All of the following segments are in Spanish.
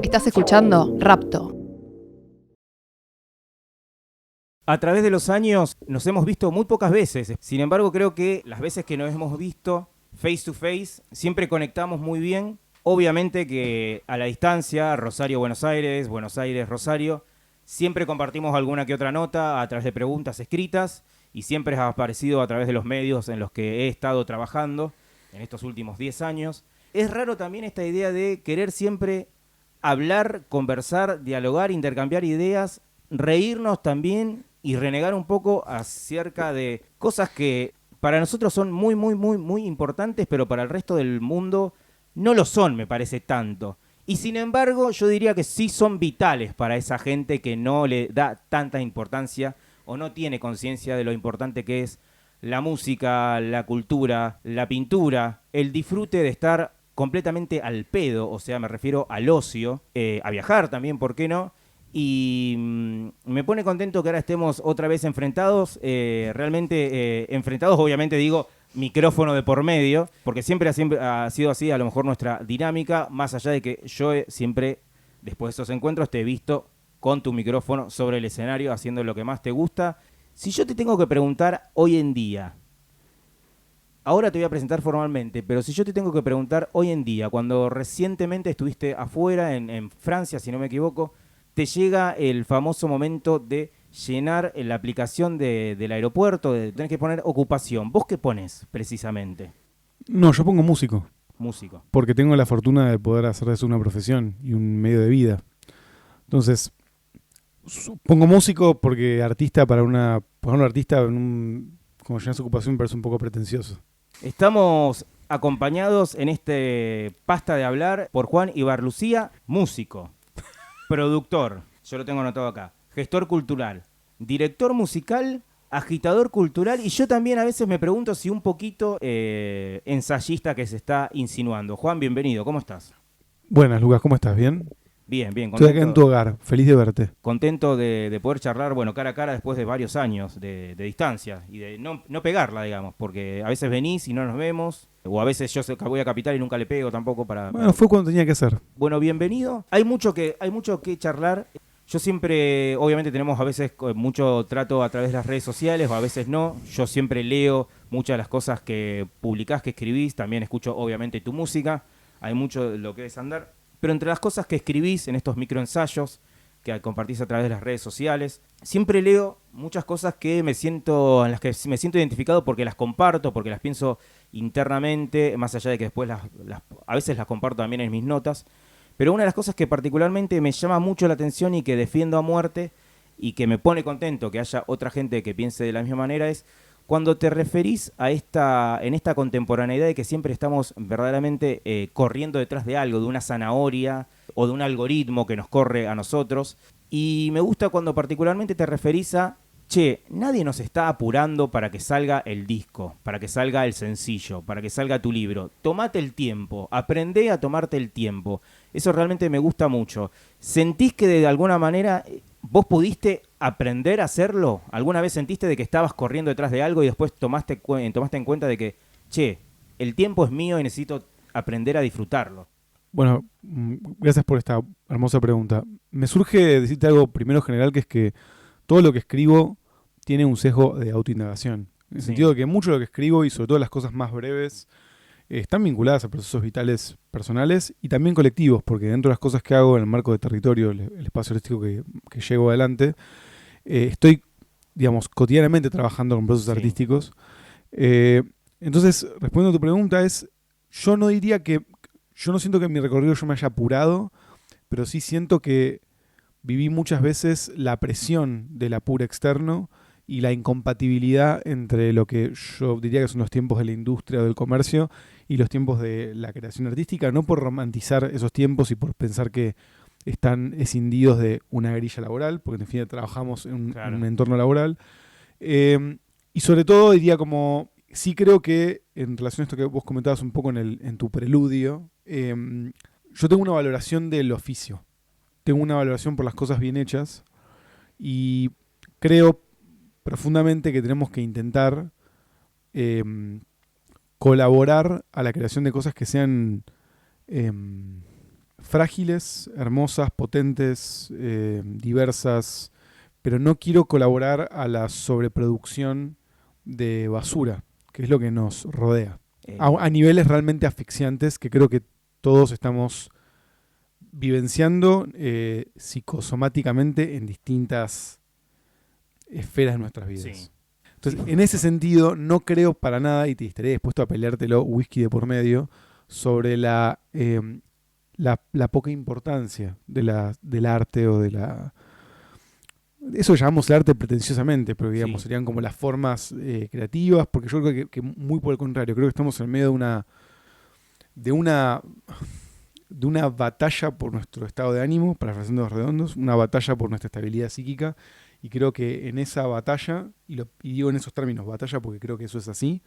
Estás escuchando Rapto. A través de los años nos hemos visto muy pocas veces. Sin embargo, creo que las veces que nos hemos visto face to face siempre conectamos muy bien. Obviamente que a la distancia, Rosario-Buenos Aires, Buenos Aires-Rosario, siempre compartimos alguna que otra nota a través de preguntas escritas y siempre has aparecido a través de los medios en los que he estado trabajando en estos últimos 10 años. Es raro también esta idea de querer siempre hablar, conversar, dialogar, intercambiar ideas, reírnos también y renegar un poco acerca de cosas que para nosotros son muy, muy, muy, muy importantes, pero para el resto del mundo no lo son, me parece tanto. Y sin embargo, yo diría que sí son vitales para esa gente que no le da tanta importancia o no tiene conciencia de lo importante que es la música, la cultura, la pintura, el disfrute de estar completamente al pedo, o sea, me refiero al ocio, a viajar también, ¿por qué no? Y me pone contento que ahora estemos otra vez enfrentados, realmente enfrentados, obviamente digo, micrófono de por medio, porque siempre ha sido así a lo mejor nuestra dinámica, más allá de que yo siempre, después de esos encuentros, te he visto con tu micrófono sobre el escenario haciendo lo que más te gusta. Si yo te tengo que preguntar hoy en día, ahora te voy a presentar formalmente, pero si yo te tengo que preguntar hoy en día, cuando recientemente estuviste afuera, en Francia, si no me equivoco, te llega el famoso momento de llenar la aplicación del aeropuerto, de tenés que poner ocupación. ¿Vos qué pones precisamente? No, yo pongo músico, Músico. porque tengo la fortuna de poder hacer de eso una profesión y un medio de vida. Entonces, pongo músico porque artista para un artista como llenar su ocupación me parece un poco pretencioso. Estamos acompañados en este Pasta de Hablar por Juan Ibarlucía, músico, productor, yo lo tengo anotado acá, gestor cultural, director musical, agitador cultural y yo también a veces me pregunto si un poquito ensayista que se está insinuando. Juan, bienvenido, ¿cómo estás? Buenas, Lucas, ¿cómo estás? ¿Bien? Bien, bien, Estoy acá en tu hogar, feliz de verte. contento de poder charlar, bueno, cara a cara después de varios años de distancia y de no pegarla, digamos, porque a veces venís y no nos vemos, o a veces yo voy a Capital y nunca le pego tampoco Bueno, fue cuando tenía que ser. Bueno, bienvenido. Hay mucho que charlar. Yo siempre, obviamente tenemos a veces mucho trato a través de las redes sociales o a veces no. Yo siempre leo muchas de las cosas que publicás, que escribís. También escucho obviamente tu música. Hay mucho de lo que es andar. Pero entre las cosas que escribís en estos microensayos que compartís a través de las redes sociales, siempre leo muchas cosas en las que me siento identificado porque las comparto, porque las pienso internamente, más allá de que después a veces las comparto también en mis notas. Pero una de las cosas que particularmente me llama mucho la atención y que defiendo a muerte y que me pone contento que haya otra gente que piense de la misma manera es cuando te referís a en esta contemporaneidad de que siempre estamos verdaderamente corriendo detrás de algo, de una zanahoria o de un algoritmo que nos corre a nosotros. Y me gusta cuando particularmente te referís a, che, nadie nos está apurando para que salga el disco, para que salga el sencillo, para que salga tu libro. Tomate el tiempo, aprendé a tomarte el tiempo. Eso realmente me gusta mucho. ¿Sentís que de alguna manera vos pudiste aprender a hacerlo? ¿Alguna vez sentiste de que estabas corriendo detrás de algo y después tomaste en cuenta de que, che, el tiempo es mío y necesito aprender a disfrutarlo? Bueno, gracias por esta hermosa pregunta. Me surge decirte algo primero general, que es que todo lo que escribo tiene un sesgo de autoindagación. En el sentido de que mucho de lo que escribo, y sobre todo las cosas más breves, están vinculadas a procesos vitales personales y también colectivos, porque dentro de las cosas que hago en el marco de territorio, el espacio artístico que llevo adelante, estoy, digamos, cotidianamente trabajando con procesos artísticos. Entonces, respondiendo a tu pregunta, yo no siento que en mi recorrido yo me haya apurado, pero sí siento que viví muchas veces la presión del apuro externo y la incompatibilidad entre lo que yo diría que son los tiempos de la industria o del comercio y los tiempos de la creación artística, no por romantizar esos tiempos y por pensar que están escindidos de una grilla laboral, porque en fin trabajamos en un entorno laboral. Y sobre todo diría como, sí creo que en relación a esto que vos comentabas un poco en tu preludio, yo tengo una valoración del oficio, tengo una valoración por las cosas bien hechas y creo profundamente que tenemos que intentar colaborar a la creación de cosas que sean frágiles, hermosas, potentes, diversas, pero no quiero colaborar a la sobreproducción de basura, que es lo que nos rodea. A niveles realmente asfixiantes que creo que todos estamos vivenciando psicosomáticamente en distintas esferas de nuestras vidas. Sí. Entonces, en ese sentido, no creo para nada, y te estaré dispuesto a peleártelo, whisky de por medio, sobre la poca importancia del arte o de la... Eso llamamos el arte pretenciosamente, pero digamos, Sí. serían como las formas creativas, porque yo creo que muy por el contrario, creo que estamos en medio de una batalla por nuestro estado de ánimo, parafraseando los redondos, una batalla por nuestra estabilidad psíquica, y creo que en esa batalla, y digo en esos términos, batalla porque creo que eso es así,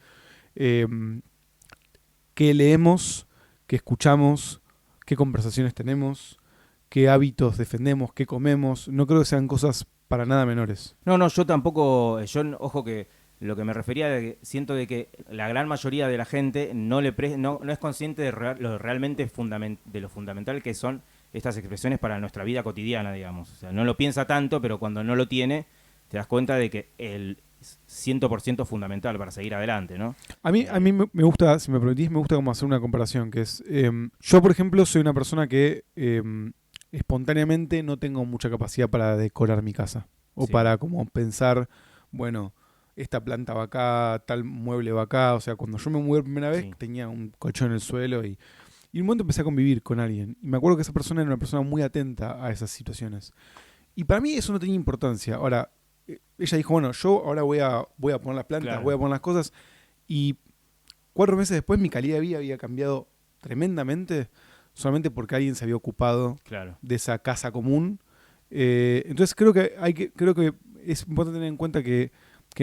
qué leemos, qué escuchamos, qué conversaciones tenemos, qué hábitos defendemos, qué comemos, no creo que sean cosas para nada menores. No, yo tampoco, ojo que lo que me refería, de que siento de que la gran mayoría de la gente no es consciente de lo realmente de lo fundamental que son estas expresiones para nuestra vida cotidiana, digamos. O sea, no lo piensa tanto, pero cuando no lo tiene, te das cuenta de que el 100% fundamental para seguir adelante, ¿no? A mí me gusta, si me permitís, me gusta como hacer una comparación, que es, yo por ejemplo soy una persona que espontáneamente no tengo mucha capacidad para decorar mi casa, o Sí. para como pensar, bueno, esta planta va acá, tal mueble va acá, o sea, cuando yo me mudé por primera vez Sí. tenía un colchón en el suelo y en un momento empecé a convivir con alguien, y me acuerdo que esa persona era una persona muy atenta a esas situaciones, y para mí eso no tenía importancia. Ahora, ella dijo, bueno, yo ahora voy a poner las plantas, Claro. voy a poner las cosas, y 4 meses después mi calidad de vida había cambiado tremendamente solamente porque alguien se había ocupado Claro. de esa casa común. Entonces creo que es importante tener en cuenta que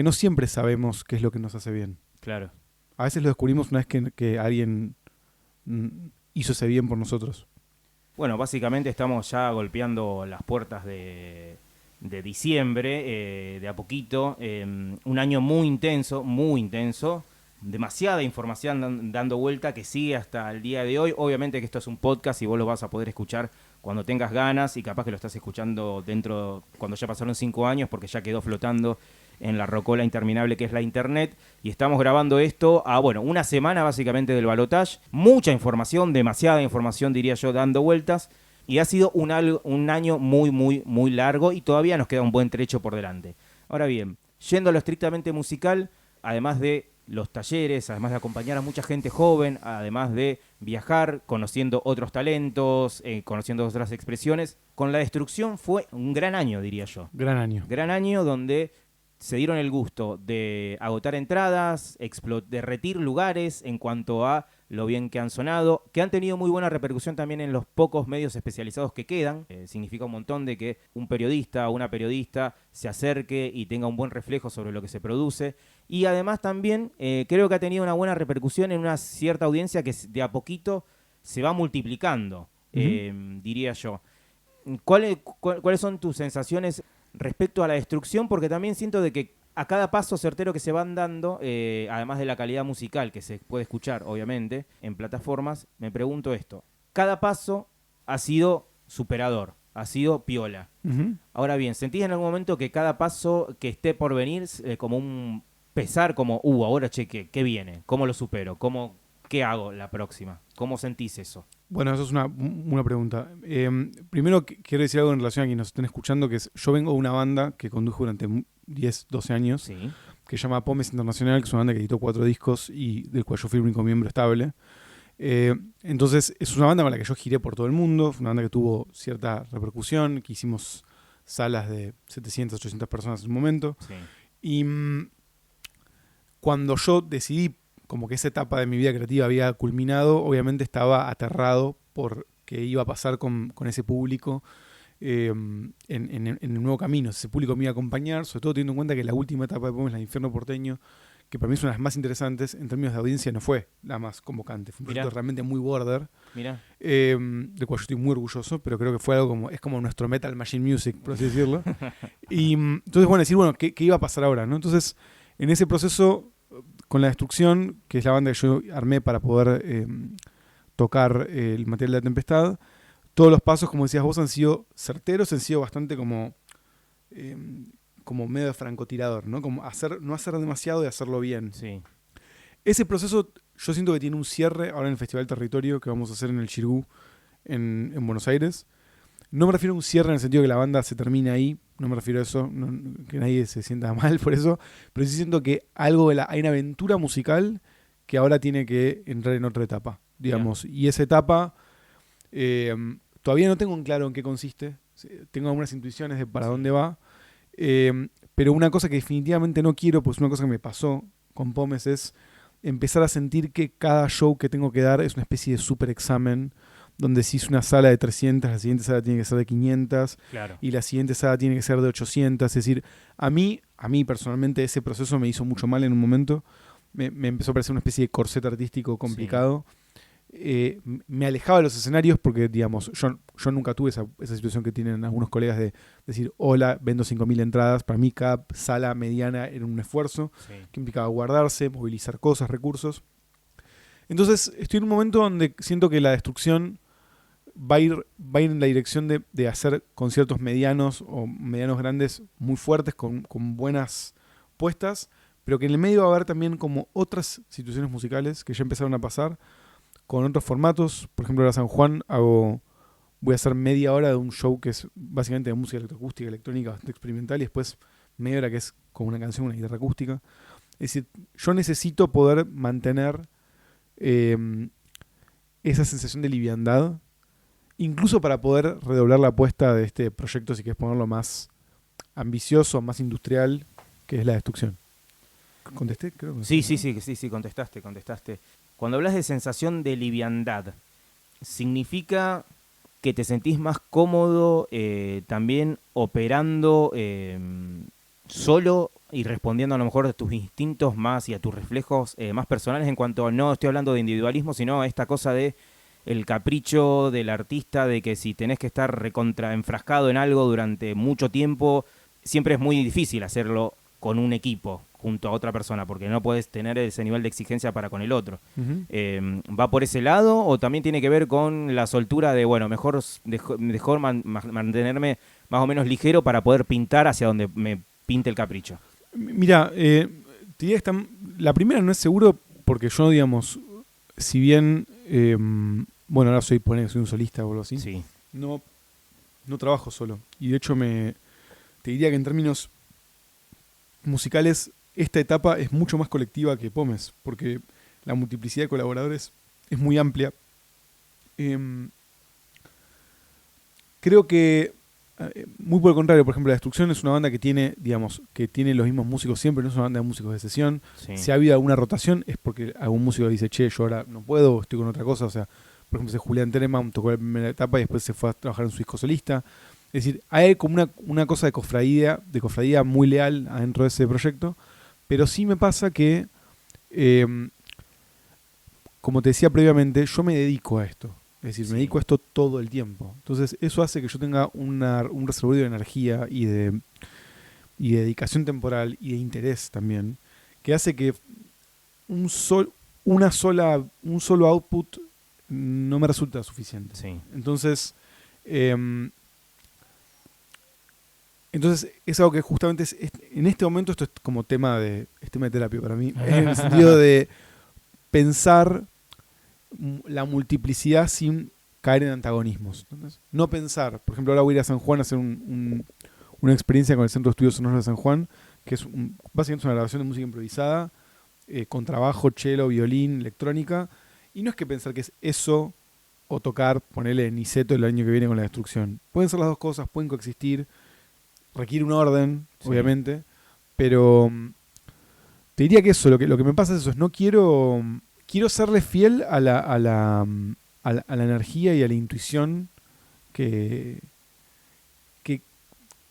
no siempre sabemos qué es lo que nos hace bien. Claro. A veces lo descubrimos una vez que alguien hizo ese bien por nosotros. Bueno, básicamente estamos ya golpeando las puertas de diciembre, de a poquito. Un año muy intenso. Demasiada información dando vuelta que sigue hasta el día de hoy. Obviamente que esto es un podcast y vos lo vas a poder escuchar cuando tengas ganas, y capaz que lo estás escuchando cuando ya pasaron 5 años, porque ya quedó flotando en la rocola interminable que es la internet, y estamos grabando esto a, una semana básicamente del balotaje. Mucha información, demasiada información diría yo, dando vueltas, y ha sido un año muy largo, y todavía nos queda un buen trecho por delante. Ahora bien, yendo a lo estrictamente musical, además de los talleres, además de acompañar a mucha gente joven, además de viajar, conociendo otros talentos, conociendo otras expresiones, con La Destrucción fue un gran año, diría yo. Gran año. Gran año donde se dieron el gusto de agotar entradas, derretir lugares en cuanto a lo bien que han sonado, que han tenido muy buena repercusión también en los pocos medios especializados que quedan. Significa un montón de que un periodista o una periodista se acerque y tenga un buen reflejo sobre lo que se produce. Y además también creo que ha tenido una buena repercusión en una cierta audiencia que de a poquito se va multiplicando, diría yo. ¿Cuáles son tus sensaciones respecto a La Destrucción? Porque también siento de que a cada paso certero que se van dando, además de la calidad musical que se puede escuchar, obviamente, en plataformas, me pregunto esto. Cada paso ha sido superador, ha sido piola. Uh-huh. Ahora bien, ¿sentís en algún momento que cada paso que esté por venir como un pesar, como, ahora ¿qué viene? ¿Cómo lo supero? ¿Qué hago la próxima? ¿Cómo sentís eso? Bueno, eso es una pregunta. Primero quiero decir algo en relación a quienes nos estén escuchando, que es, yo vengo de una banda que condujo durante 10, 12 años, Sí. que se llama Pomes Internacional, que es una banda que editó 4 discos y del cual yo fui el único miembro estable. Entonces es una banda con la que yo giré por todo el mundo, fue una banda que tuvo cierta repercusión, que hicimos salas de 700, 800 personas en un momento. Sí. Y cuando yo decidí como que esa etapa de mi vida creativa había culminado, obviamente estaba aterrado por qué iba a pasar con ese público en el nuevo camino. Ese público me iba a acompañar, sobre todo teniendo en cuenta que la última etapa de Pomes, la de Infierno Porteño, que para mí es una de las más interesantes en términos de audiencia, no fue la más convocante. Fue un proyecto realmente muy border, Mirá. del cual yo estoy muy orgulloso, pero creo que fue algo es como nuestro Metal Machine Music, por así decirlo. Y entonces, ¿qué iba a pasar ahora, ¿no? Entonces, en ese proceso, con La Destrucción, que es la banda que yo armé para poder tocar el material de La Tempestad, todos los pasos, como decías vos, han sido certeros, han sido bastante como medio de francotirador, ¿no? Como no hacer demasiado y hacerlo bien. Sí. Ese proceso yo siento que tiene un cierre ahora en el Festival Territorio que vamos a hacer en el Xirgu en Buenos Aires. No me refiero a un cierre en el sentido que la banda se termine ahí, no me refiero a eso, que nadie se sienta mal por eso, pero sí siento que hay una aventura musical que ahora tiene que entrar en otra etapa, digamos. Y esa etapa todavía no tengo en claro en qué consiste, tengo algunas intuiciones de para dónde va, pero una cosa que definitivamente no quiero, pues una cosa que me pasó con Pómez es empezar a sentir que cada show que tengo que dar es una especie de super examen, donde si es una sala de 300, la siguiente sala tiene que ser de 500, Claro. y la siguiente sala tiene que ser de 800. Es decir, a mí personalmente ese proceso me hizo mucho mal en un momento. Me empezó a parecer una especie de corset artístico complicado. Me alejaba de los escenarios porque, digamos, yo nunca tuve esa situación que tienen algunos colegas de decir, hola, vendo 5.000 entradas. Para mí cada sala mediana era un esfuerzo que implicaba guardarse, movilizar cosas, recursos. Entonces estoy en un momento donde siento que la destrucción va a ir en la dirección de hacer conciertos medianos o medianos grandes muy fuertes, con buenas puestas, pero que en el medio va a haber también como otras situaciones musicales que ya empezaron a pasar, con otros formatos. Por ejemplo, ahora San Juan voy a hacer media hora de un show que es básicamente de música electroacústica, electrónica, bastante experimental, y después media hora que es con una canción, una guitarra acústica. Es decir, yo necesito poder mantener esa sensación de liviandad, incluso para poder redoblar la apuesta de este proyecto, si querés ponerlo más ambicioso, más industrial, que es la destrucción. ¿Contesté? Creo que Sí, contestaste. Cuando hablas de sensación de liviandad, ¿significa que te sentís más cómodo también operando solo y respondiendo a lo mejor a tus instintos más y a tus reflejos más personales, en cuanto no estoy hablando de individualismo, sino a esta cosa de el capricho del artista, de que si tenés que estar recontra enfrascado en algo durante mucho tiempo, siempre es muy difícil hacerlo con un equipo junto a otra persona, porque no puedes tener ese nivel de exigencia para con el otro. ¿Va por ese lado o también tiene que ver con la soltura de, bueno, mejor mantenerme más o menos ligero para poder pintar hacia donde me pinte el capricho? Mira, te diría que la primera no es seguro, porque yo, digamos, si bien, bueno, ahora soy un solista o algo así, Sí. no trabajo solo. Y de hecho te diría que en términos musicales esta etapa es mucho más colectiva que Pómez, porque la multiplicidad de colaboradores es muy amplia. Creo que muy por el contrario, por ejemplo, La Destrucción es una banda que tiene, digamos, que tiene los mismos músicos siempre, no es una banda de músicos de sesión. Sí. Si ha habido alguna rotación es porque algún músico dice, che, yo ahora no puedo, estoy con otra cosa. O sea, por ejemplo, Julián Telemann tocó la primera etapa y después se fue a trabajar en su disco solista. Es decir, hay como una cosa de cofradía muy leal adentro de ese proyecto, pero sí me pasa que, como te decía previamente, yo me dedico a esto. Es decir, me dedico a esto todo el tiempo. Entonces, eso hace que yo tenga un reservorio de energía y de dedicación temporal y de interés también, que hace que un solo output no me resulta suficiente. Sí. Entonces, es algo que justamente en este momento esto es como tema de terapia para mí, en el sentido de pensar la multiplicidad sin caer en antagonismos. Entonces, no pensar, por ejemplo, ahora voy a ir a San Juan a hacer una experiencia con el Centro de Estudios Sonoros de San Juan, que es básicamente es una grabación de música improvisada, con trabajo, cello, violín, electrónica, y no es que pensar que es eso o tocar, ponerle Niceto el año que viene con La Destrucción. Pueden ser las dos cosas, pueden coexistir, requiere un orden, obviamente, pero te diría que eso, lo que me pasa es eso, es no quiero serle fiel a la energía y a la intuición que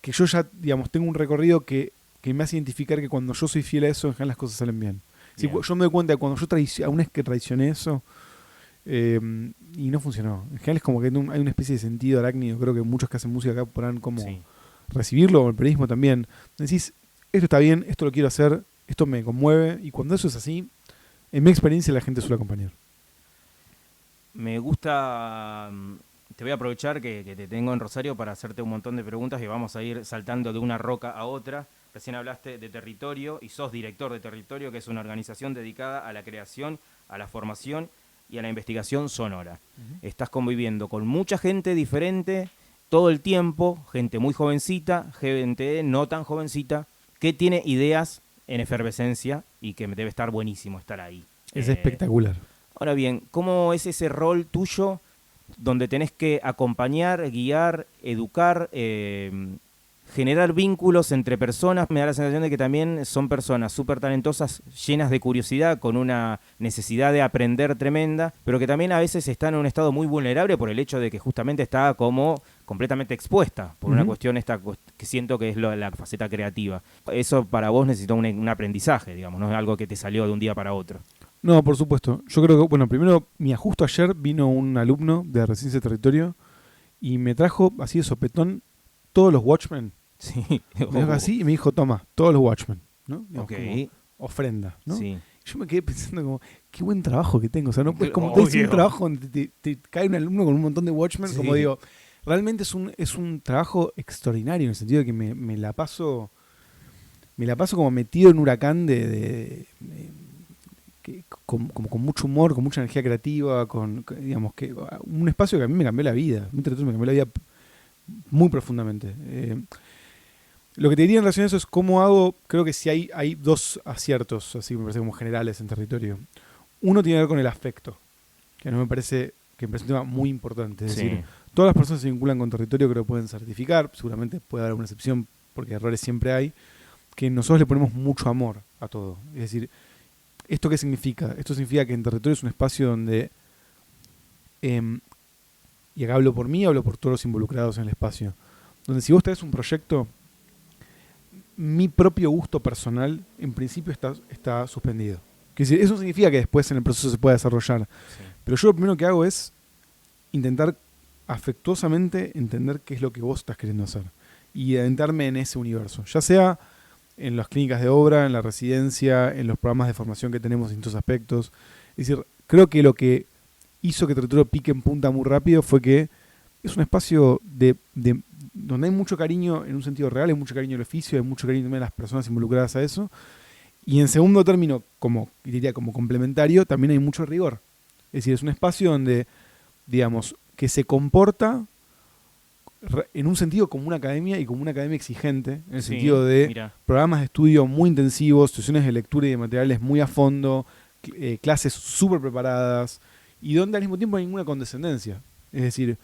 yo ya, digamos, tengo un recorrido que me hace identificar que cuando yo soy fiel a eso, en general las cosas salen bien. Si yo me doy cuenta de cuando yo aún es que traicioné eso y no funcionó. En general es como que hay una especie de sentido arácnido, creo que muchos que hacen música acá podrán como recibirlo, o el periodismo también. Decís, esto está bien, esto lo quiero hacer, esto me conmueve, y cuando eso es así, en mi experiencia la gente suele acompañar. Me gusta te voy a aprovechar que te tengo en Rosario para hacerte un montón de preguntas y vamos a ir saltando de una roca a otra. Recién hablaste de Territorio y sos director de Territorio, que es una organización dedicada a la creación, a la formación y a la investigación sonora. Estás conviviendo con mucha gente diferente todo el tiempo, gente muy jovencita, gente no tan jovencita, que tiene ideas en efervescencia y que debe estar buenísimo estar ahí. Es espectacular. Ahora bien, ¿cómo es ese rol tuyo donde tenés que acompañar, guiar, educar, generar vínculos entre personas? Me da la sensación de que también son personas súper talentosas, llenas de curiosidad, con una necesidad de aprender tremenda, pero que también a veces están en un estado muy vulnerable por el hecho de que justamente está como completamente expuesta por una cuestión que siento que es la faceta creativa. Eso para vos necesitó un aprendizaje, digamos, no es algo que te salió de un día para otro. No, por supuesto. Yo creo que, bueno, primero, justo ayer vino un alumno de Residencia de Territorio y me trajo así de sopetón todos los Watchmen. Sí. Me dijo así y me dijo, toma, todos los Watchmen, ¿no? Digamos, Ok. como ofrenda, ¿no? Sí. Yo me quedé pensando como, qué buen trabajo que tengo. O sea, no es como Obvio. un trabajo donde te cae un alumno con un montón de Watchmen, Sí. como digo, realmente es un trabajo extraordinario en el sentido de que me la paso como metido en un huracán como con mucho humor, con mucha energía creativa, digamos que un espacio que a mí me cambió la vida, un territorio me cambió la vida muy profundamente. Lo que te diría en relación a eso es cómo hago, creo que sí hay dos aciertos, así me parece como generales en Territorio. Uno tiene que ver con el afecto, que no me parece que me parece un tema muy importante. Es decir, todas las personas que se vinculan con Territorio creo que pueden certificar, seguramente puede haber alguna excepción, porque errores siempre hay, que nosotros le ponemos mucho amor a todo. Es decir, ¿esto qué significa? Esto significa que en Territorio es un espacio donde, y acá hablo por mí, hablo por todos los involucrados en el espacio, donde si vos traes un proyecto, mi propio gusto personal en principio está suspendido. Es decir, eso significa que después en el proceso se pueda desarrollar. Sí. Pero yo lo primero que hago es intentar afectuosamente entender qué es lo que vos estás queriendo hacer y adentrarme en ese universo, ya sea en las clínicas de obra, en la residencia, en los programas de formación que tenemos en distintos aspectos. Es decir, creo que lo que hizo que Territorio pique en punta muy rápido fue que es un espacio donde hay mucho cariño en un sentido real, hay mucho cariño al oficio, hay mucho cariño también a las personas involucradas a eso. Y en segundo término, diría como complementario, también hay mucho rigor. Es decir, es un espacio donde, digamos, que se comporta en un sentido como una academia y como una academia exigente, en el sentido de programas de estudio muy intensivos, sesiones de lectura y de materiales muy a fondo, clases súper preparadas, y donde al mismo tiempo no hay ninguna condescendencia. Es decir,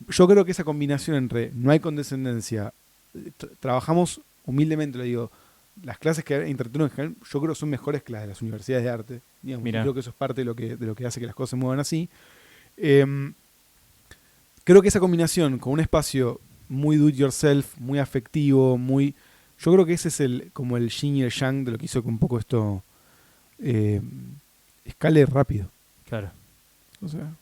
yo creo que esa combinación entre no hay condescendencia, trabajamos humildemente, lo digo, las clases que hay en Territorio en general, yo creo que son mejores que las de las universidades de arte. Digamos, creo que eso es parte de lo que hace que las cosas se muevan así. Creo que esa combinación con un espacio muy do it yourself, muy afectivo, yo creo que ese es como el yin y el yang de lo que hizo que un poco esto escale rápido. Claro. O sea,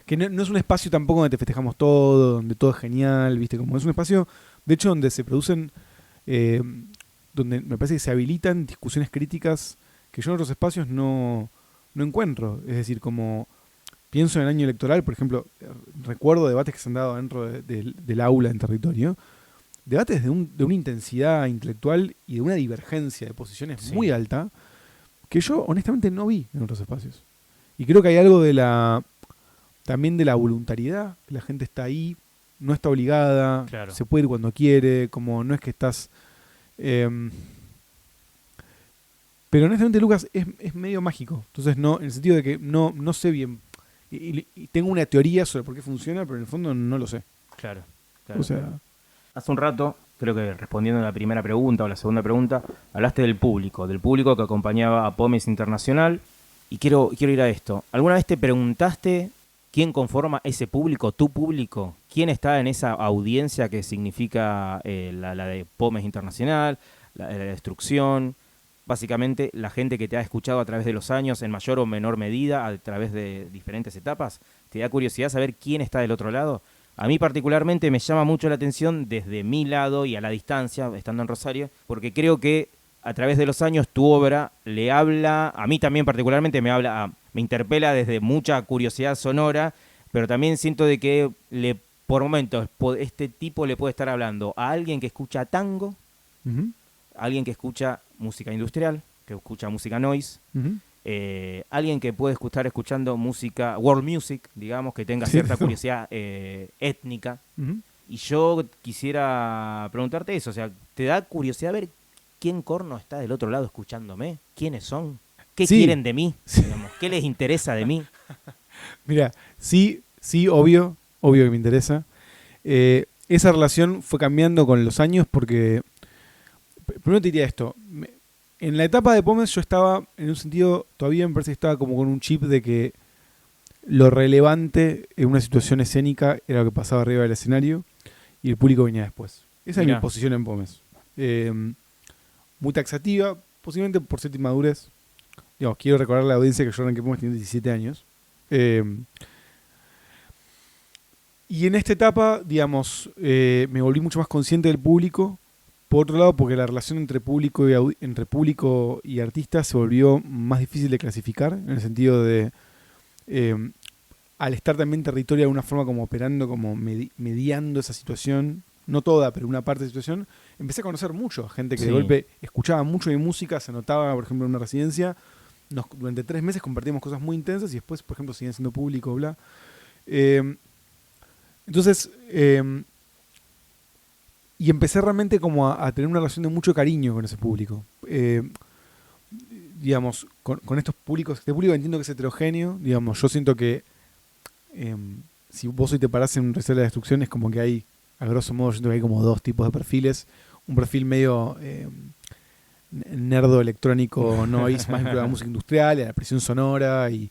que no es un espacio tampoco donde te festejamos todo, donde todo es genial, ¿viste? Como es un espacio, de hecho, donde se producen, donde me parece que se habilitan discusiones críticas que yo en otros espacios no encuentro. Es decir, como pienso en el año electoral, por ejemplo, recuerdo debates que se han dado dentro del aula en Territorio, debates de una intensidad intelectual y de una divergencia de posiciones muy alta, que yo honestamente no vi en otros espacios. Y creo que hay algo también de la voluntariedad, que la gente está ahí, no está obligada, se puede ir cuando quiere, como no es que estás... pero honestamente, Lucas, es medio mágico. Entonces, no, en el sentido de que no sé bien. Y tengo una teoría sobre por qué funciona, pero en el fondo no lo sé. Claro. O sea, hace un rato, creo que respondiendo a la primera pregunta o la segunda pregunta, hablaste del público que acompañaba a POMES Internacional. Y quiero ir a esto. ¿Alguna vez te preguntaste quién conforma ese público, tu público? ¿Quién está en esa audiencia que significa la de POMES Internacional, la de la destrucción? Básicamente, la gente que te ha escuchado a través de los años, en mayor o menor medida, a través de diferentes etapas. ¿Te da curiosidad saber quién está del otro lado? A mí particularmente me llama mucho la atención desde mi lado y a la distancia, estando en Rosario, porque creo que a través de los años tu obra le habla, a mí también particularmente me interpela desde mucha curiosidad sonora, pero también siento de que por momentos este tipo le puede estar hablando a alguien que escucha tango, Ujú, a alguien que escucha música industrial, que escucha música noise, ujú. alguien que puede estar escuchando música, world music, digamos, que tenga Sí, cierta no. curiosidad étnica. Ujú. Y yo quisiera preguntarte eso, o sea, ¿te da curiosidad ver quién corno está del otro lado escuchándome? ¿Quiénes son? ¿Qué Sí. quieren de mí? Sí. Digamos? ¿Qué les interesa de mí? Mira, sí, obvio que me interesa. Esa relación fue cambiando con los años porque, primero te diría esto, en la etapa de Pómez yo estaba, en un sentido, todavía me parece que estaba como con un chip de que lo relevante en una situación escénica era lo que pasaba arriba del escenario y el público venía después. Esa es mi Mirá. posición en Pómez. Muy taxativa, posiblemente por cierta inmadurez. Digamos, quiero recordar a la audiencia que yo arranqué Pómez tiene 17 años. Eh, y en esta etapa, digamos, me volví mucho más consciente del público. Por otro lado, porque la relación entre público y artista se volvió más difícil de clasificar, en el sentido de, eh, al estar también territorio de alguna forma como operando, como mediando esa situación, no toda, pero una parte de la situación, empecé a conocer mucho, gente que de Sí. golpe escuchaba mucho mi música, se notaba, por ejemplo, en una residencia. Durante 3 meses compartimos cosas muy intensas y después, por ejemplo, siguen siendo público, bla. Eh, entonces, y empecé realmente como a tener una relación de mucho cariño con ese público. Digamos, con estos públicos, este público entiendo que es heterogéneo, digamos, yo siento que si vos hoy te parás en un recital de destrucción es como que hay, a grosso modo, yo siento que hay como 2 tipos de perfiles. Un perfil medio nerdo electrónico, noise, más vinculado a la música industrial, a la presión sonora y,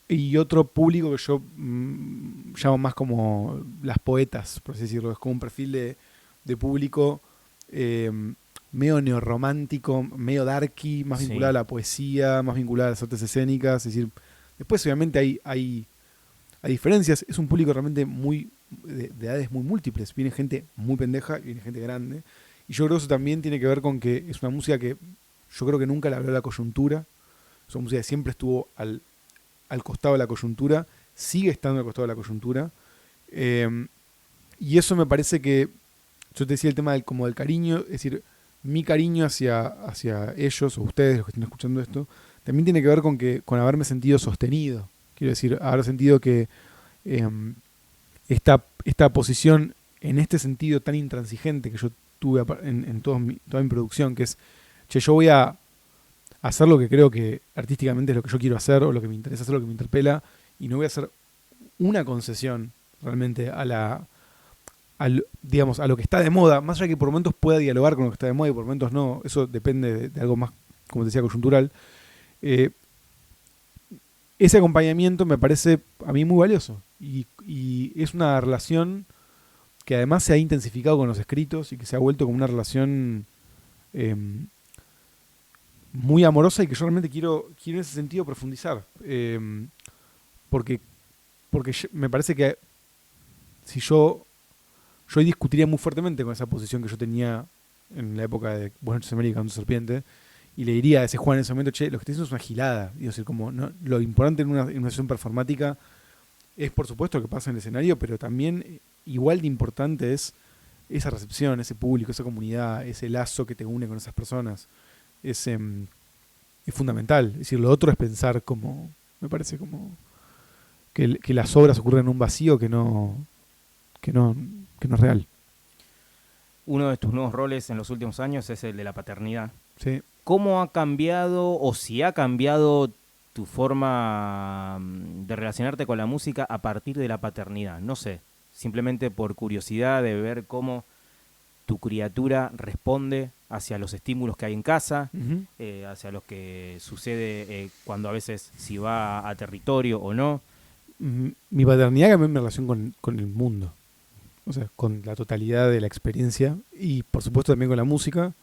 y otro público que yo llamo más como las poetas, por así decirlo. Es como un perfil de público eh, medio neorromántico, medio darky, más Sí. vinculado a la poesía, más vinculado a las artes escénicas. Es decir, después obviamente hay diferencias. Es un público realmente muy de edades muy múltiples. Viene gente muy pendeja y viene gente grande. Y yo creo que eso también tiene que ver con que es una música que yo creo que nunca le habló a la coyuntura. Es una música que siempre estuvo al costado de la coyuntura, sigue estando al costado de la coyuntura. Y eso me parece que, yo te decía el tema como del cariño, es decir, mi cariño hacia ellos, o ustedes, los que estén escuchando esto, también tiene que ver con haberme sentido sostenido. Quiero decir, haber sentido que esta posición, en este sentido tan intransigente que yo tuve en toda mi producción, que es, che, yo voy a hacer lo que creo que artísticamente es lo que yo quiero hacer, o lo que me interesa hacer, lo que me interpela, y no voy a hacer una concesión realmente digamos, a lo que está de moda, más allá que por momentos pueda dialogar con lo que está de moda y por momentos no, eso depende de algo más, como te decía, coyuntural. Ese acompañamiento me parece a mí muy valioso y es una relación que además se ha intensificado con los escritos y que se ha vuelto como una relación muy amorosa y que yo realmente quiero en ese sentido profundizar. Porque me parece que si yo hoy discutiría muy fuertemente con esa posición que yo tenía en la época de Buenas noches América, Canto Serpiente, y le diría a ese Juan en ese momento, che, lo que estoy haciendo es una gilada. Y decir, como, no, lo importante en una sesión performática es, por supuesto, lo que pasa en el escenario, pero también igual de importante es esa recepción, ese público, esa comunidad, ese lazo que te une con esas personas. Es fundamental. Es decir, lo otro es pensar como, me parece como que las obras ocurren en un vacío que no es real. Uno de tus nuevos roles en los últimos años es el de la paternidad. Sí. ¿Cómo ha cambiado o si ha cambiado tu forma de relacionarte con la música a partir de la paternidad? No sé, simplemente por curiosidad de ver cómo tu criatura responde hacia los estímulos que hay en casa, Uh-huh. hacia lo que sucede cuando a veces si va a territorio o no. Mi paternidad cambió mi relación con el mundo. O sea, con la totalidad de la experiencia y por supuesto también con la música.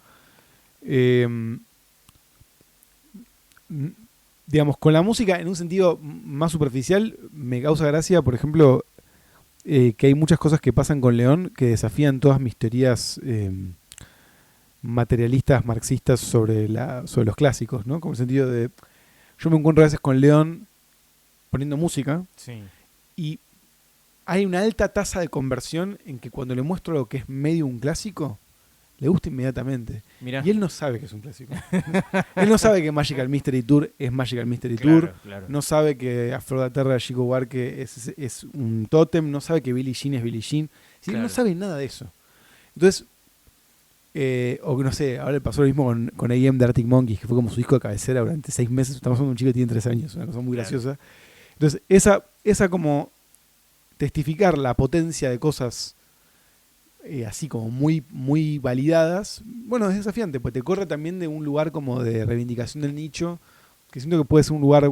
Digamos, con la música en un sentido más superficial me causa gracia, por ejemplo, que hay muchas cosas que pasan con León que desafían todas mis teorías materialistas, marxistas sobre los clásicos, ¿no? Como el sentido de, yo me encuentro a veces con León poniendo música Sí. y hay una alta tasa de conversión en que cuando le muestro lo que es medio un clásico, le gusta inmediatamente. Mirá. Y él no sabe que es un clásico. Él no sabe que Magical Mystery Tour es Magical Mystery Claro, Tour. claro. No sabe que A Flor de Terra de Chico Buarque es un tótem. No sabe que Billie Jean es Billie Jean. Sí, él Claro. no sabe nada de eso. Entonces, o no sé, ahora le pasó lo mismo con A.M. de Arctic Monkeys, que fue como su disco de cabecera durante 6 meses. Estamos hablando de un chico que tiene 3 años, una cosa muy Claro. graciosa. Entonces, esa como testificar la potencia de cosas así como muy, muy validadas, bueno, es desafiante, pues te corre también de un lugar como de reivindicación del nicho, que siento que puede ser un lugar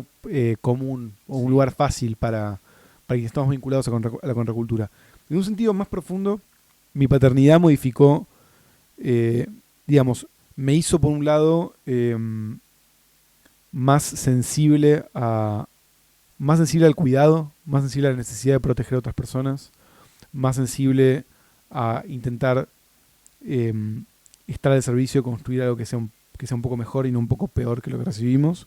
común o un lugar fácil para quienes estamos vinculados a la contracultura. En un sentido más profundo, mi paternidad modificó, digamos, me hizo por un lado más sensible al cuidado, más sensible a la necesidad de proteger a otras personas, más sensible a intentar estar al servicio de construir algo que sea un poco mejor y no un poco peor que lo que recibimos.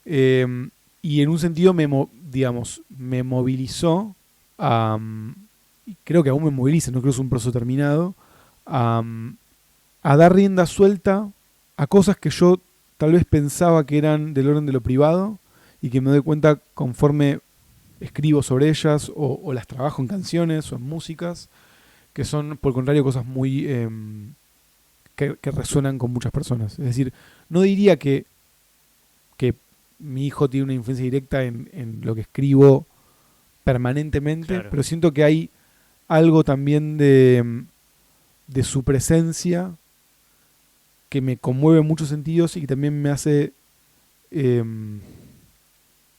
Y en un sentido me movilizó, y creo que aún me moviliza, no creo que es un proceso terminado, a dar rienda suelta a cosas que yo tal vez pensaba que eran del orden de lo privado y que me doy cuenta conforme escribo sobre ellas o las trabajo en canciones o en músicas, que son, por el contrario, cosas muy que resuenan con muchas personas. Es decir, no diría que mi hijo tiene una influencia directa en lo que escribo permanentemente, Claro. pero siento que hay algo también de su presencia que me conmueve en muchos sentidos y que también me hace...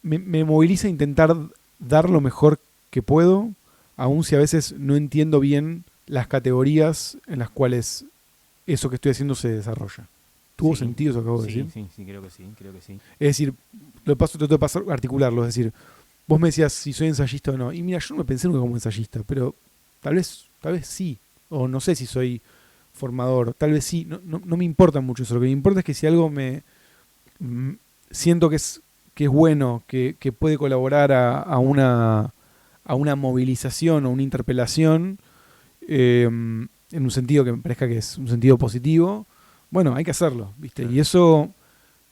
me moviliza a intentar dar lo mejor que puedo, aun si a veces no entiendo bien las categorías en las cuales eso que estoy haciendo se desarrolla. ¿Tuvo Sí. sentido eso que acabo de Sí, decir? sí, creo que sí, creo que sí. Es decir, trato de articularlo. Es decir, vos me decías si soy ensayista o no. Y mira, yo no me pensé nunca como ensayista, pero tal vez sí. O no sé si soy formador, tal vez sí. No me importa mucho eso. Lo que me importa es que si algo siento que es bueno, que puede colaborar a una movilización o una interpelación, en un sentido que me parezca que es un sentido positivo, bueno, hay que hacerlo, ¿viste? Claro. Y eso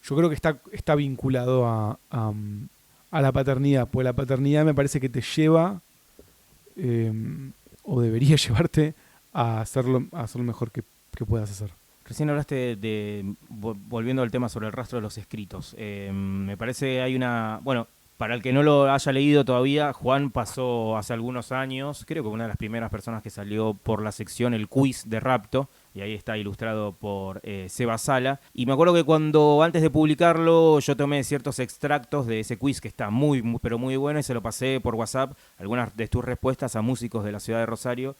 yo creo que está vinculado a la paternidad, pues la paternidad me parece que te lleva, o debería llevarte a hacer lo mejor que puedas hacer. Recién hablaste volviendo al tema sobre el rastro de los escritos. Me parece que hay una... Bueno, para el que no lo haya leído todavía, Juan pasó hace algunos años, creo que una de las primeras personas que salió por la sección El Quiz de Rapto, y ahí está ilustrado por Seba Sala. Y me acuerdo que antes de publicarlo, yo tomé ciertos extractos de ese quiz que está muy, pero muy bueno, y se lo pasé por WhatsApp, algunas de tus respuestas a músicos de la ciudad de Rosario,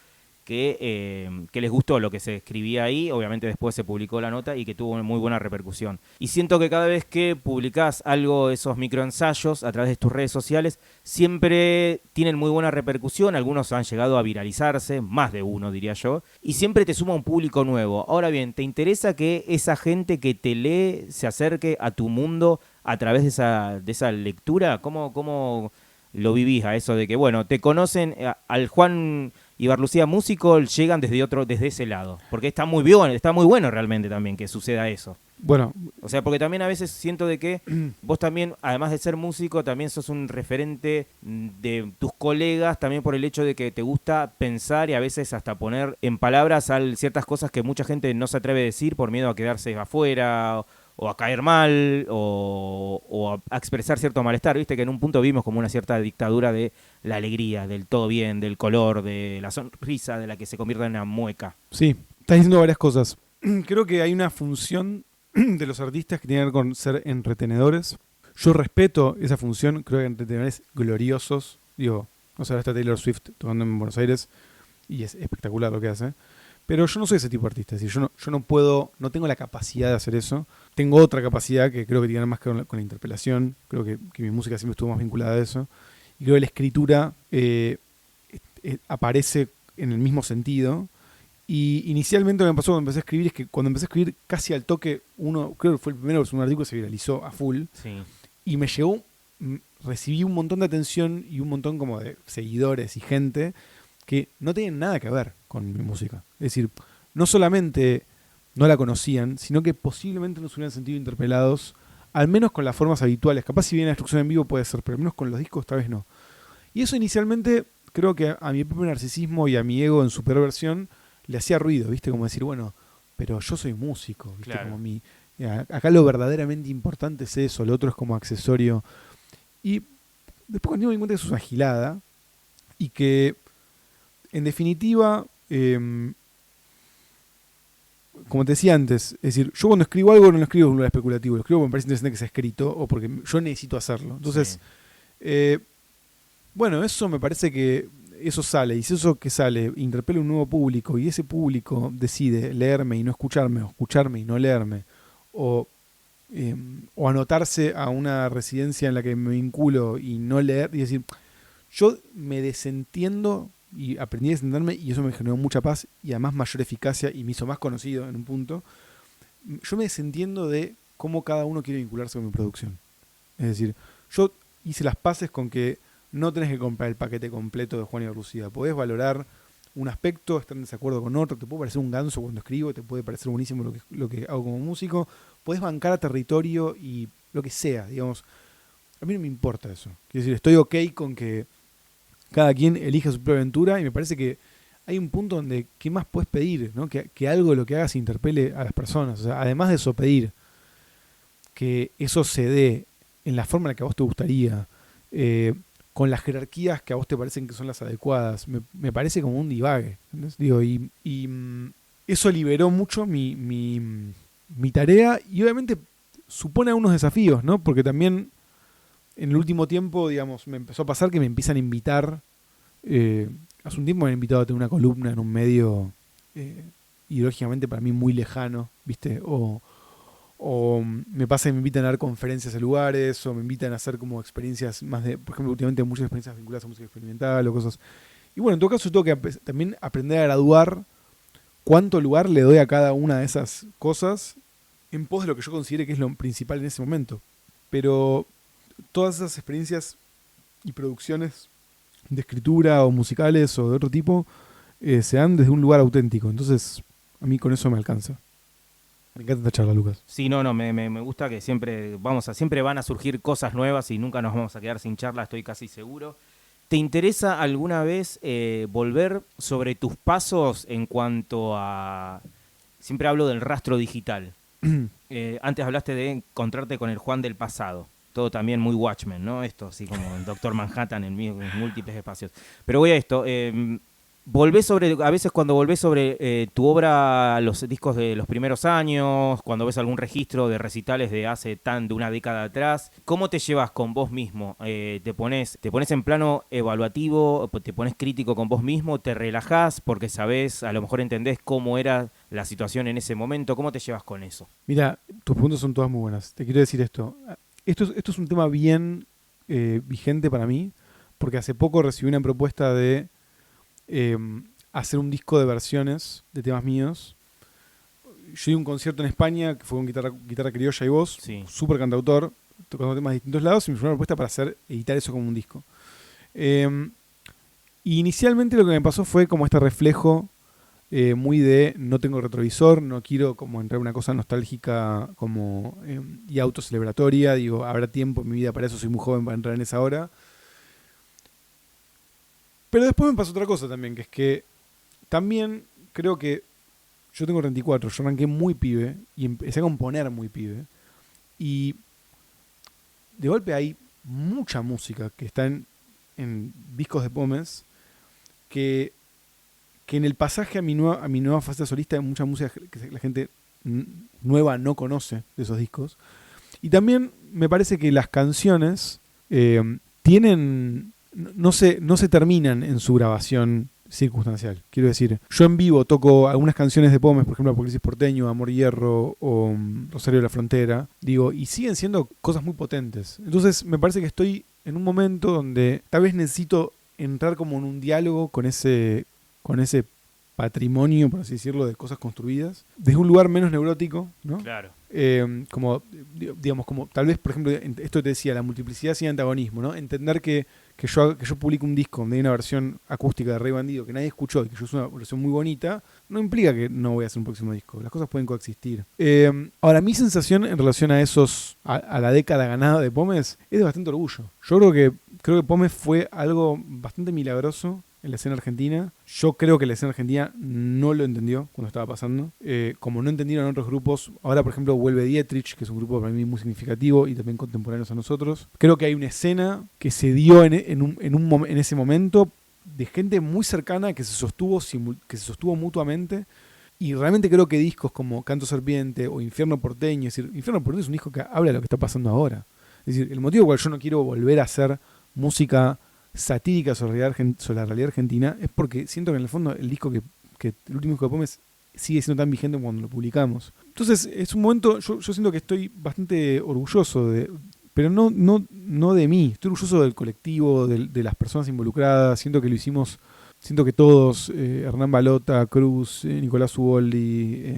que les gustó lo que se escribía ahí. Obviamente después se publicó la nota y que tuvo muy buena repercusión. Y siento que cada vez que publicás algo, esos microensayos a través de tus redes sociales, siempre tienen muy buena repercusión. Algunos han llegado a viralizarse, más de uno diría yo, y siempre te suma un público nuevo. Ahora bien, ¿te interesa que esa gente que te lee se acerque a tu mundo a través de esa lectura? ¿Cómo lo vivís a eso de que, bueno, te conocen al Juan Ibarlucía músico, llegan desde ese lado? Porque está muy bueno realmente también que suceda eso. Bueno, O sea, porque también a veces siento de que vos también, además de ser músico, también sos un referente de tus colegas, también por el hecho de que te gusta pensar y a veces hasta poner en palabras ciertas cosas que mucha gente no se atreve a decir por miedo a quedarse afuera o a caer mal o a expresar cierto malestar. Viste que en un punto vimos como una cierta dictadura de la alegría, del todo bien, del color, de la sonrisa, de la que se convierte en una mueca. sí, estás diciendo varias cosas. Creo que hay una función de los artistas que tiene que ver con ser entretenedores. Yo respeto esa función, creo que hay entretenedores gloriosos. Digo, no sé, ahora está Taylor Swift tocando en Buenos Aires y es espectacular lo que hace. Pero yo no soy ese tipo de artista, es decir, yo no tengo la capacidad de hacer eso. Tengo otra capacidad que creo que tiene más que ver con la interpelación. Creo que mi música siempre estuvo más vinculada a eso. Y creo que la escritura aparece en el mismo sentido. Y inicialmente lo que me pasó cuando empecé a escribir es que cuando empecé a escribir casi al toque, creo que fue el primero, un artículo que se viralizó a full. Sí. Y me llegó recibí un montón de atención y un montón como de seguidores y gente que no tenían nada que ver con mi música. Es decir, no solamente no la conocían, sino que posiblemente no se hubieran sentido interpelados, al menos con las formas habituales. Capaz si bien la instrucción en vivo puede ser, pero al menos con los discos tal vez no. Y eso inicialmente creo que a mi propio narcisismo y a mi ego en su peor versión le hacía ruido, ¿viste? Como decir, bueno, pero yo soy músico, ¿viste? Claro. Como acá lo verdaderamente importante es eso, lo otro es como accesorio. Y después cuando me di cuenta que eso es una gilada y que en definitiva, como te decía antes, es decir, yo cuando escribo algo no lo escribo de un lugar especulativo, lo escribo porque me parece interesante que sea escrito o porque yo necesito hacerlo. Entonces, bueno, eso me parece que eso sale, y si eso que sale interpela un nuevo público y ese público decide leerme y no escucharme, o escucharme y no leerme, o anotarse a una residencia en la que me vinculo y no leer, y decir, yo me desentiendo y aprendí a desentenderme y eso me generó mucha paz y además mayor eficacia y me hizo más conocido en un punto. Yo me desentiendo de cómo cada uno quiere vincularse con mi producción. Es decir, yo hice las paces con que no tenés que comprar el paquete completo de Juan y Lucía. Podés valorar un aspecto, estar en desacuerdo con otro, te puede parecer un ganso cuando escribo, te puede parecer buenísimo lo que hago como músico, podés bancar a territorio y lo que sea, digamos. A mí no me importa eso. Quiero decir, estoy ok con que cada quien elija su propia aventura y me parece que hay un punto donde ¿qué más puedes pedir? ¿No? Que algo de lo que hagas interpele a las personas. O sea, además de eso pedir que eso se dé en la forma en la que a vos te gustaría, con las jerarquías que a vos te parecen que son las adecuadas, me parece como un divague. Digo, eso liberó mucho mi tarea y obviamente supone algunos desafíos, ¿no? Porque también en el último tiempo, digamos, me empezó a pasar que me empiezan a invitar. Hace un tiempo me han invitado a tener una columna en un medio ideológicamente para mí muy lejano, ¿viste? O me pasa que me invitan a dar conferencias en lugares, o me invitan a hacer como experiencias más de, por ejemplo, últimamente muchas experiencias vinculadas a música experimental o cosas. Y bueno, en todo caso tengo que también aprender a graduar cuánto lugar le doy a cada una de esas cosas en pos de lo que yo considere que es lo principal en ese momento. Pero todas esas experiencias y producciones de escritura o musicales o de otro tipo se dan desde un lugar auténtico. Entonces, a mí con eso me alcanza. Me encanta esta charla, Lucas. Sí, no, me gusta que siempre van a surgir cosas nuevas y nunca nos vamos a quedar sin charla, estoy casi seguro. ¿Te interesa alguna vez volver sobre tus pasos en cuanto a... Siempre hablo del rastro digital. Antes hablaste de encontrarte con el Juan del pasado. Todo también muy Watchmen, ¿no? Esto así como Doctor Manhattan en múltiples espacios. Pero voy a esto. A veces cuando volvés sobre tu obra, los discos de los primeros años, cuando ves algún registro de recitales de de una década atrás, ¿cómo te llevas con vos mismo? ¿Te pones en plano evaluativo, te pones crítico con vos mismo, te relajás porque sabés, a lo mejor entendés cómo era la situación en ese momento? ¿Cómo te llevas con eso? Mira, tus preguntas son todas muy buenas. Te quiero decir esto. Esto es un tema bien vigente para mí, porque hace poco recibí una propuesta de hacer un disco de versiones de temas míos. Yo di un concierto en España que fue con guitarra criolla y voz, Sí. súper cantautor, tocando temas de distintos lados, y me fue una propuesta para editar eso como un disco. Y inicialmente lo que me pasó fue como este reflejo muy de no tengo retrovisor, no quiero como entrar en una cosa nostálgica como y autocelebratoria, digo, habrá tiempo en mi vida para eso, soy muy joven para entrar en esa hora. Pero después me pasó otra cosa también, que es que también creo que yo tengo 34, yo arranqué muy pibe y empecé a componer muy pibe. Y de golpe hay mucha música que está en discos de Pómez que en el pasaje a mi nueva fase solista hay mucha música que la gente nueva no conoce de esos discos. Y también me parece que las canciones tienen... No se terminan en su grabación circunstancial. Quiero decir, yo en vivo toco algunas canciones de Pómez, por ejemplo, Apocalipsis Porteño, Amor y Hierro o Rosario de la Frontera, digo, y siguen siendo cosas muy potentes. Entonces me parece que estoy en un momento donde tal vez necesito entrar como en un diálogo con ese patrimonio, por así decirlo, de cosas construidas, desde un lugar menos neurótico, ¿no? Claro. Como, digamos, como tal vez, por ejemplo, esto te decía, la multiplicidad sin antagonismo, ¿no? Entender que yo publique un disco donde hay una versión acústica de Rey Bandido que nadie escuchó y que yo uso una versión muy bonita, no implica que no voy a hacer un próximo disco. Las cosas pueden coexistir. Ahora, mi sensación en relación a la década ganada de Pómez es de bastante orgullo. Yo creo que Pómez fue algo bastante milagroso en la escena argentina. Yo creo que la escena argentina no lo entendió cuando estaba pasando. Como no entendieron otros grupos, ahora por ejemplo vuelve Dietrich, que es un grupo para mí muy significativo y también contemporáneos a nosotros. Creo que hay una escena que se dio en ese momento de gente muy cercana que se sostuvo mutuamente. Y realmente creo que discos como Canto Serpiente o Infierno Porteño, es decir, Infierno Porteño es un disco que habla de lo que está pasando ahora. Es decir, el motivo por el cual yo no quiero volver a hacer música satírica sobre la realidad argentina es porque siento que en el fondo el último disco de Pómez sigue siendo tan vigente como cuando lo publicamos. Entonces es un momento, yo siento que estoy bastante orgulloso pero no de mí, estoy orgulloso del colectivo, de las personas involucradas, siento que lo hicimos, siento que todos, Hernán Balota, Cruz, Nicolás Uboldi,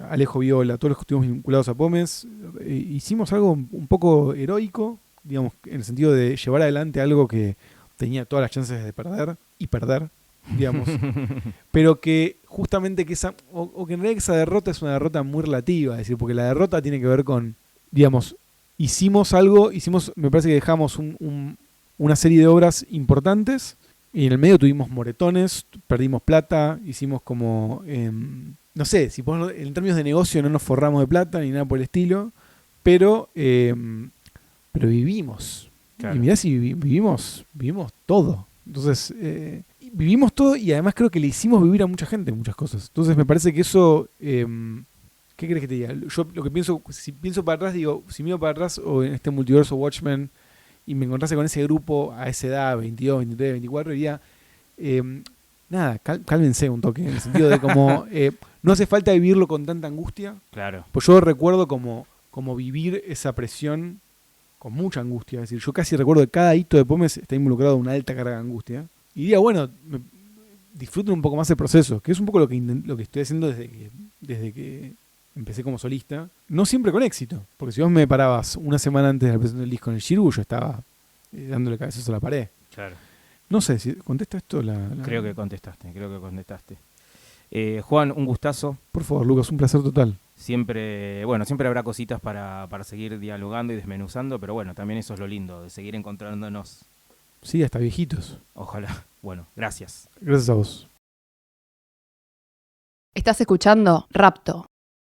Alejo Viola, todos los que estuvimos vinculados a Pómez, hicimos algo un poco heroico, digamos, en el sentido de llevar adelante algo que tenía todas las chances de perder, digamos, pero que justamente que que en realidad esa derrota es una derrota muy relativa, es decir, porque la derrota tiene que ver con, digamos, me parece que dejamos una serie de obras importantes y en el medio tuvimos moretones, perdimos plata, hicimos como, no sé, si en términos de negocio no nos forramos de plata ni nada por el estilo, pero vivimos. Claro. Y mirá si vivimos todo. Entonces, vivimos todo y además creo que le hicimos vivir a mucha gente muchas cosas. Entonces me parece que eso, ¿qué crees que te diga? Yo lo que pienso, si pienso para atrás, digo, si miro para atrás o en este multiverso Watchmen y me encontrase con ese grupo a esa edad, 22, 23, 24, diría, nada, cálmense un toque, en el sentido de como, no hace falta vivirlo con tanta angustia. Claro. Pues yo recuerdo como vivir esa presión con mucha angustia. Es decir, yo casi recuerdo que cada hito de Pómez está involucrado en una alta carga de angustia. Y diría, bueno, disfruten un poco más el proceso, que es un poco lo que estoy haciendo desde que empecé como solista. No siempre con éxito, porque si vos me parabas una semana antes de la presentación del disco en el Shirgu, yo estaba dándole cabezazos a la pared. Claro. No sé, si contesta esto Creo que contestaste. Juan, un gustazo. Por favor, Lucas, un placer total. Siempre habrá cositas para seguir dialogando y desmenuzando, pero bueno, también eso es lo lindo, de seguir encontrándonos. Sí, hasta viejitos. Ojalá. Bueno, gracias. Gracias a vos. Estás escuchando Rapto.